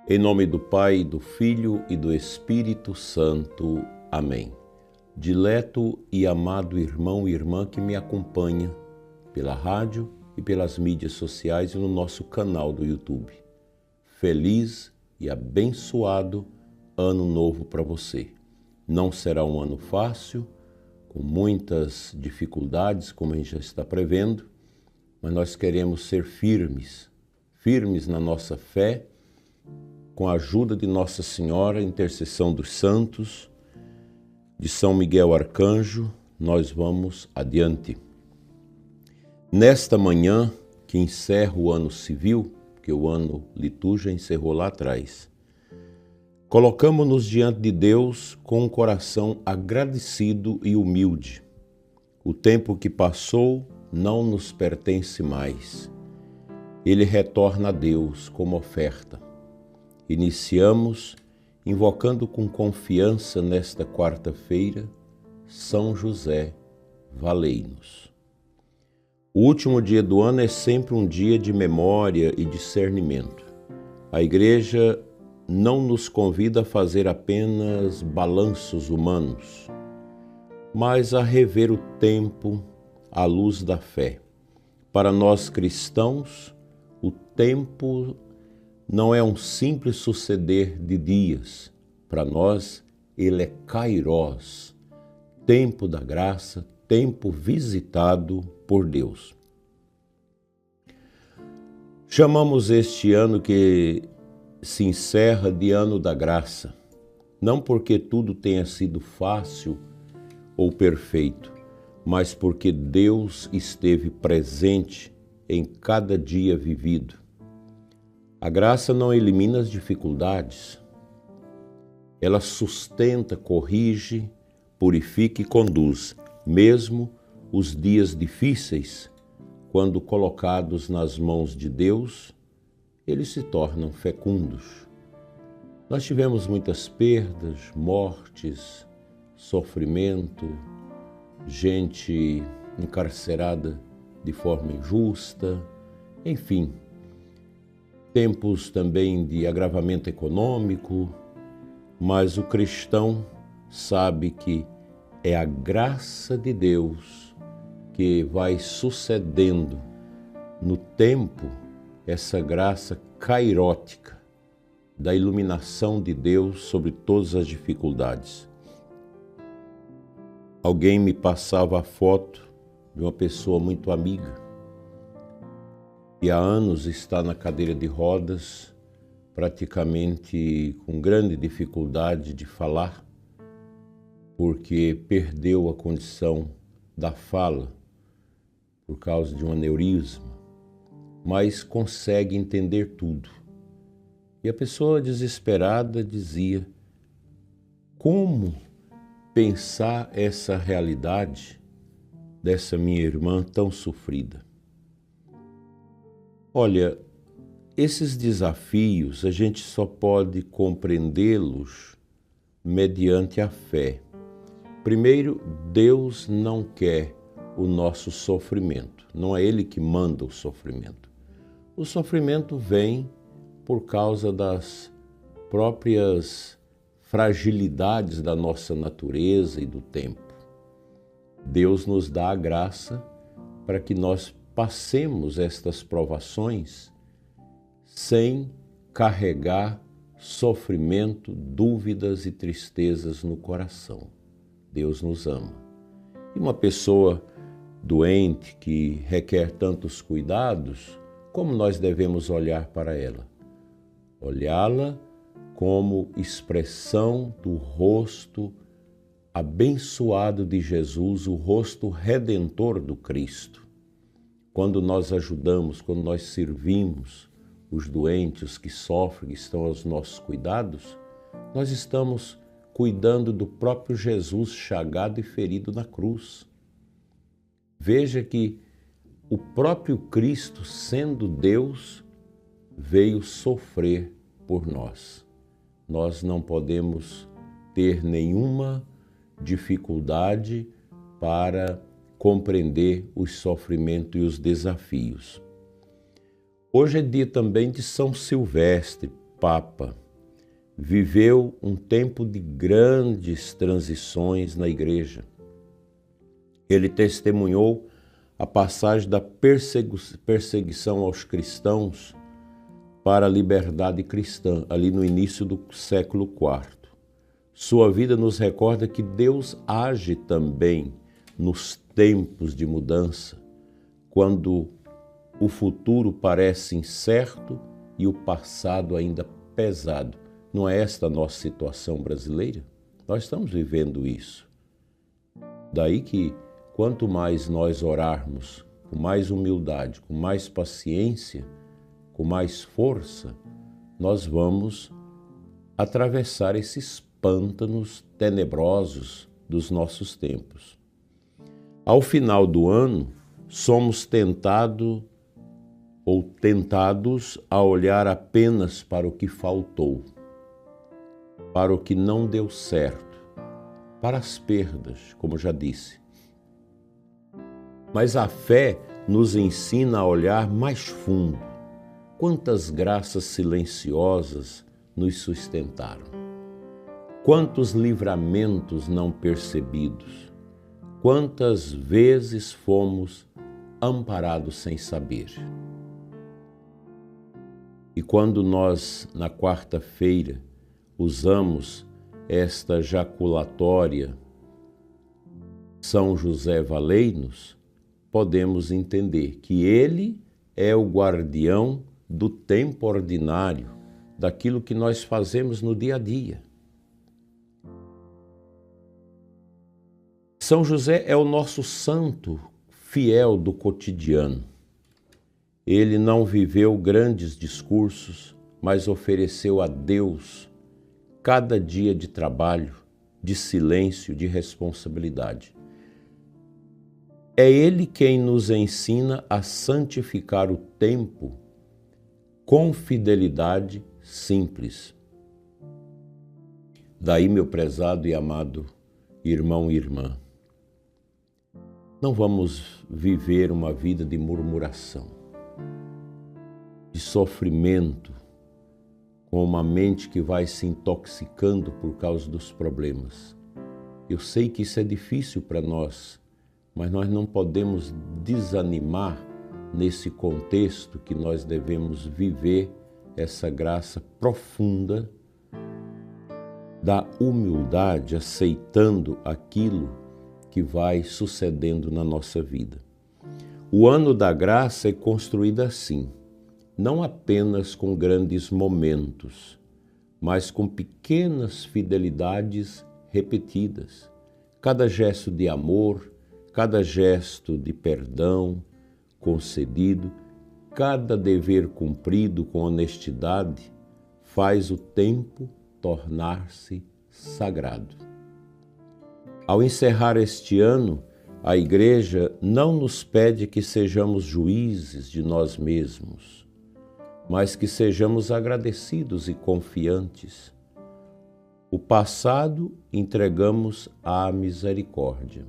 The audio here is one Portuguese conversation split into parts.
Em nome do Pai, do Filho e do Espírito Santo. Amém. Dileto e amado irmão e irmã que me acompanha pela rádio e pelas mídias sociais e no nosso canal do YouTube. Feliz e abençoado Ano Novo para você. Não será um ano fácil, com muitas dificuldades, como a gente já está prevendo, mas nós queremos ser firmes na nossa fé, com a ajuda de Nossa Senhora, intercessão dos santos, de São Miguel Arcanjo, nós vamos adiante. Nesta manhã, que encerra o ano civil, porque o ano litúrgico encerrou lá atrás, colocamos-nos diante de Deus com um coração agradecido e humilde. O tempo que passou não nos pertence mais. Ele retorna a Deus como oferta. Iniciamos invocando com confiança nesta quarta-feira, São José, valei-nos. O último dia do ano é sempre um dia de memória e discernimento. A Igreja não nos convida a fazer apenas balanços humanos, mas a rever o tempo à luz da fé. Para nós cristãos, o tempo não é um simples suceder de dias. Para nós, ele é Kairós, tempo da graça, tempo visitado por Deus. Chamamos este ano que se encerra de Ano da Graça, não porque tudo tenha sido fácil ou perfeito, mas porque Deus esteve presente em cada dia vivido. A graça não elimina as dificuldades. Ela sustenta, corrige, purifica e conduz, mesmo os dias difíceis, quando colocados nas mãos de Deus, eles se tornam fecundos. Nós tivemos muitas perdas, mortes, sofrimento, gente encarcerada de forma injusta, enfim, tempos também de agravamento econômico, mas o cristão sabe que é a graça de Deus que vai sucedendo no tempo essa graça cairótica da iluminação de Deus sobre todas as dificuldades. Alguém me passava a foto de uma pessoa muito amiga, e há anos está na cadeira de rodas, praticamente com grande dificuldade de falar, porque perdeu a condição da fala por causa de um aneurisma, mas consegue entender tudo. E a pessoa desesperada dizia: como pensar essa realidade dessa minha irmã tão sofrida? Olha, esses desafios a gente só pode compreendê-los mediante a fé. Primeiro, Deus não quer o nosso sofrimento, não é Ele que manda o sofrimento. O sofrimento vem por causa das próprias fragilidades da nossa natureza e do tempo. Deus nos dá a graça para que nós passemos estas provações sem carregar sofrimento, dúvidas e tristezas no coração. Deus nos ama. E uma pessoa doente que requer tantos cuidados, como nós devemos olhar para ela? Olhá-la como expressão do rosto abençoado de Jesus, o rosto redentor do Cristo. Quando nós ajudamos, quando nós servimos os doentes, os que sofrem, que estão aos nossos cuidados, nós estamos cuidando do próprio Jesus chagado e ferido na cruz. Veja que o próprio Cristo, sendo Deus, veio sofrer por nós. Nós não podemos ter nenhuma dificuldade para compreender os sofrimentos e os desafios. Hoje é dia também de São Silvestre, Papa, viveu um tempo de grandes transições na Igreja. Ele testemunhou a passagem da perseguição aos cristãos para a liberdade cristã, ali no início do século IV. Sua vida nos recorda que Deus age também nos tempos de mudança, quando o futuro parece incerto e o passado ainda pesado. Não é esta a nossa situação brasileira? Nós estamos vivendo isso. Daí que, quanto mais nós orarmos com mais humildade, com mais paciência, com mais força, nós vamos atravessar esses pântanos tenebrosos dos nossos tempos. Ao final do ano, somos tentados a olhar apenas para o que faltou, para o que não deu certo, para as perdas, como já disse. Mas a fé nos ensina a olhar mais fundo. Quantas graças silenciosas nos sustentaram. Quantos livramentos não percebidos. Quantas vezes fomos amparados sem saber. E quando nós, na quarta-feira, usamos esta jaculatória São José valei-nos, podemos entender que ele é o guardião do tempo ordinário, daquilo que nós fazemos no dia a dia. São José é o nosso santo fiel do cotidiano. Ele não viveu grandes discursos, mas ofereceu a Deus cada dia de trabalho, de silêncio, de responsabilidade. É Ele quem nos ensina a santificar o tempo com fidelidade simples. Daí, meu prezado e amado irmão e irmã, não vamos viver uma vida de murmuração, de sofrimento, com uma mente que vai se intoxicando por causa dos problemas. Eu sei que isso é difícil para nós, mas nós não podemos desanimar nesse contexto que nós devemos viver essa graça profunda da humildade, aceitando aquilo que vai sucedendo na nossa vida. O ano da graça é construído assim, não apenas com grandes momentos, mas com pequenas fidelidades repetidas. Cada gesto de amor, cada gesto de perdão concedido, cada dever cumprido com honestidade, faz o tempo tornar-se sagrado. Ao encerrar este ano, a Igreja não nos pede que sejamos juízes de nós mesmos, mas que sejamos agradecidos e confiantes. O passado entregamos à misericórdia.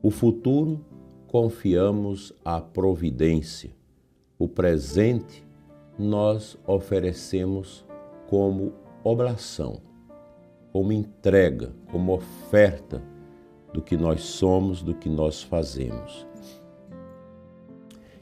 O futuro confiamos à providência. O presente nós oferecemos como oblação, como entrega, como oferta do que nós somos, do que nós fazemos.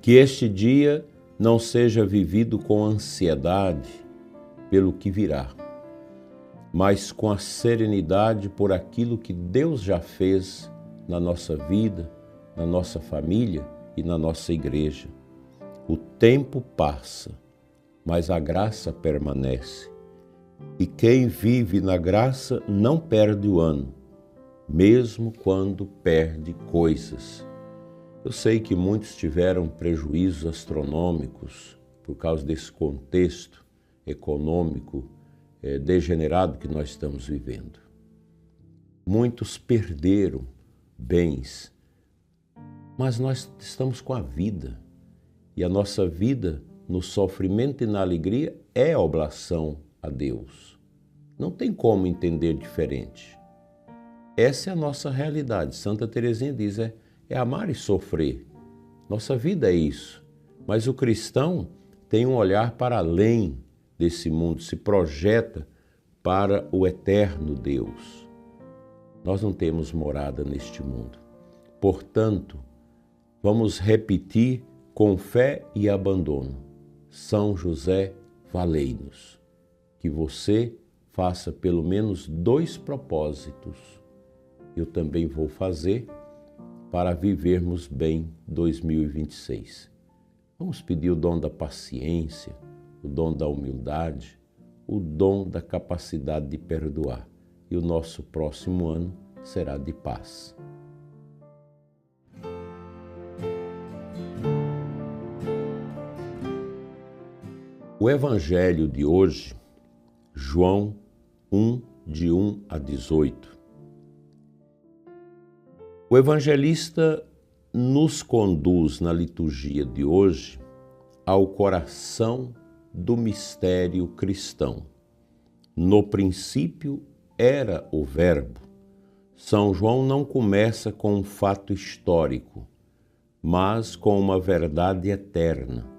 Que este dia não seja vivido com ansiedade pelo que virá, mas com a serenidade por aquilo que Deus já fez na nossa vida, na nossa família e na nossa igreja. O tempo passa, mas a graça permanece. E quem vive na graça não perde o ano, mesmo quando perde coisas. Eu sei que muitos tiveram prejuízos astronômicos por causa desse contexto econômico degenerado que nós estamos vivendo. Muitos perderam bens, mas nós estamos com a vida. E a nossa vida, no sofrimento e na alegria, é oblação a Deus. Não tem como entender diferente. Essa é a nossa realidade. Santa Teresinha diz, é amar e sofrer. Nossa vida é isso. Mas o cristão tem um olhar para além desse mundo, se projeta para o eterno Deus. Nós não temos morada neste mundo. Portanto, vamos repetir com fé e abandono: São José, valei-nos. Que você faça pelo menos 2 propósitos. Eu também vou fazer para vivermos bem 2026. Vamos pedir o dom da paciência, o dom da humildade, o dom da capacidade de perdoar. E o nosso próximo ano será de paz. O Evangelho de hoje, João 1, de 1 a 18. O evangelista nos conduz na liturgia de hoje ao coração do mistério cristão. No princípio era o Verbo. São João não começa com um fato histórico, mas com uma verdade eterna.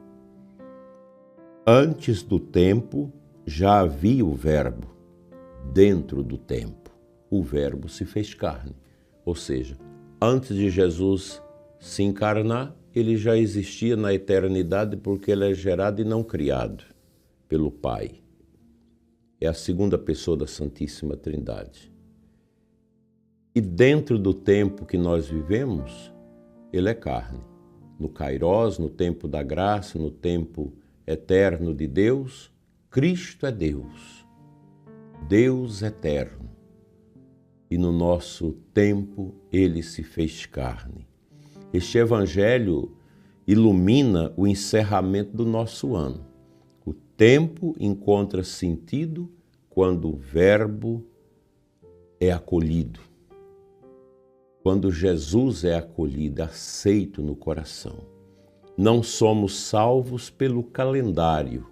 Antes do tempo já havia o Verbo. Dentro do tempo, o Verbo se fez carne. Ou seja, antes de Jesus se encarnar, ele já existia na eternidade porque ele é gerado e não criado pelo Pai. É a segunda pessoa da Santíssima Trindade. E dentro do tempo que nós vivemos, ele é carne. No Kairós, no tempo da graça, no tempo eterno de Deus, Cristo é Deus. Deus eterno. E no nosso tempo ele se fez carne. Este evangelho ilumina o encerramento do nosso ano. O tempo encontra sentido quando o Verbo é acolhido. Quando Jesus é acolhido, aceito no coração. Não somos salvos pelo calendário,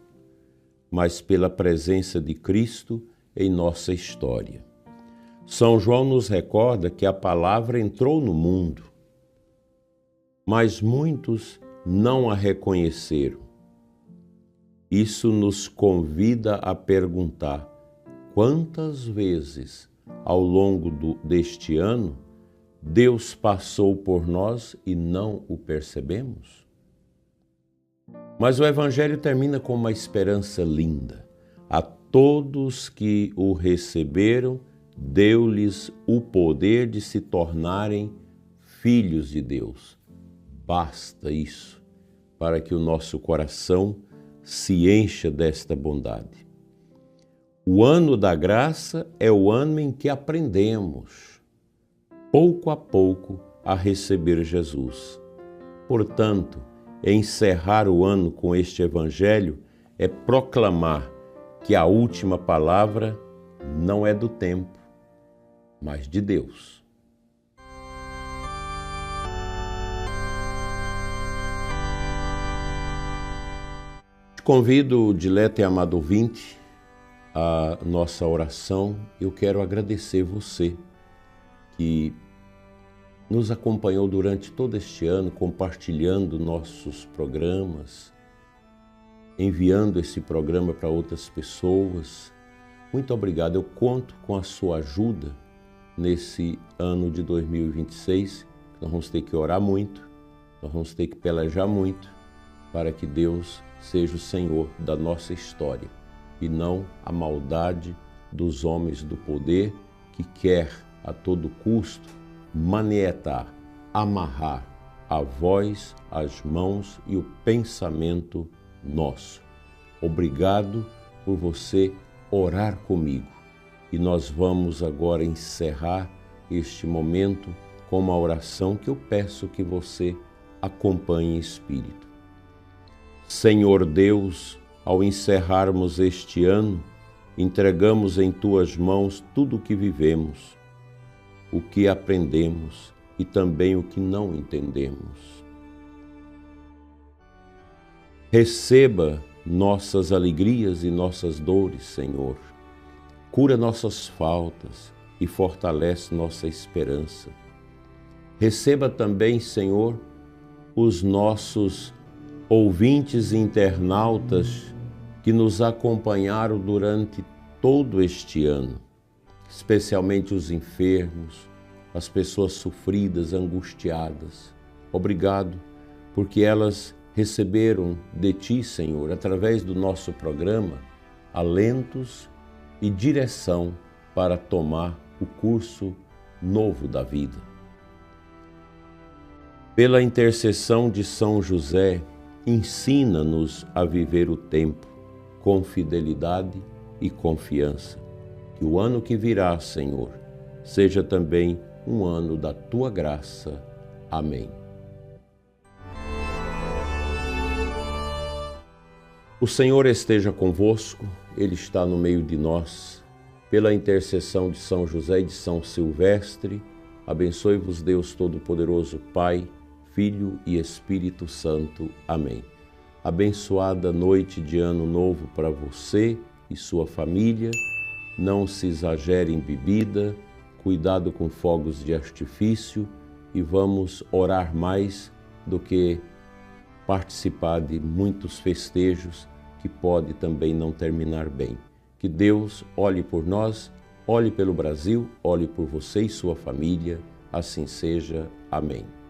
mas pela presença de Cristo em nossa história. São João nos recorda que a palavra entrou no mundo, mas muitos não a reconheceram. Isso nos convida a perguntar: quantas vezes ao longo deste ano Deus passou por nós e não o percebemos? Mas o Evangelho termina com uma esperança linda. A todos que o receberam, deu-lhes o poder de se tornarem filhos de Deus. Basta isso para que o nosso coração se encha desta bondade. O ano da graça é o ano em que aprendemos, pouco a pouco, a receber Jesus. Portanto, encerrar o ano com este Evangelho é proclamar que a última palavra não é do tempo, mas de Deus. Te convido, dileto e amado ouvinte, à nossa oração. Eu quero agradecer você que nos acompanhou durante todo este ano, compartilhando nossos programas, enviando esse programa para outras pessoas. Muito obrigado. Eu conto com a sua ajuda nesse ano de 2026. Nós vamos ter que orar muito, nós vamos ter que pelejar muito para que Deus seja o Senhor da nossa história e não a maldade dos homens do poder que quer a todo custo manietar, amarrar a voz, as mãos e o pensamento nosso. Obrigado por você orar comigo. E nós vamos agora encerrar este momento com uma oração que eu peço que você acompanhe em espírito. Senhor Deus, ao encerrarmos este ano, entregamos em Tuas mãos tudo o que vivemos, o que aprendemos e também o que não entendemos. Receba nossas alegrias e nossas dores, Senhor. Cura nossas faltas e fortalece nossa esperança. Receba também, Senhor, os nossos ouvintes e internautas que nos acompanharam durante todo este ano, especialmente os enfermos, as pessoas sofridas, angustiadas. Obrigado, porque elas receberam de Ti, Senhor, através do nosso programa, alentos e direção para tomar o curso novo da vida. Pela intercessão de São José, ensina-nos a viver o tempo com fidelidade e confiança. Que o ano que virá, Senhor, seja também um ano da Tua graça. Amém. O Senhor esteja convosco, Ele está no meio de nós. Pela intercessão de São José e de São Silvestre, abençoe-vos Deus Todo-Poderoso, Pai, Filho e Espírito Santo. Amém. Abençoada noite de Ano Novo para você e sua família. Não se exagere em bebida, cuidado com fogos de artifício e vamos orar mais do que participar de muitos festejos que pode também não terminar bem. Que Deus olhe por nós, olhe pelo Brasil, olhe por você e sua família. Assim seja. Amém.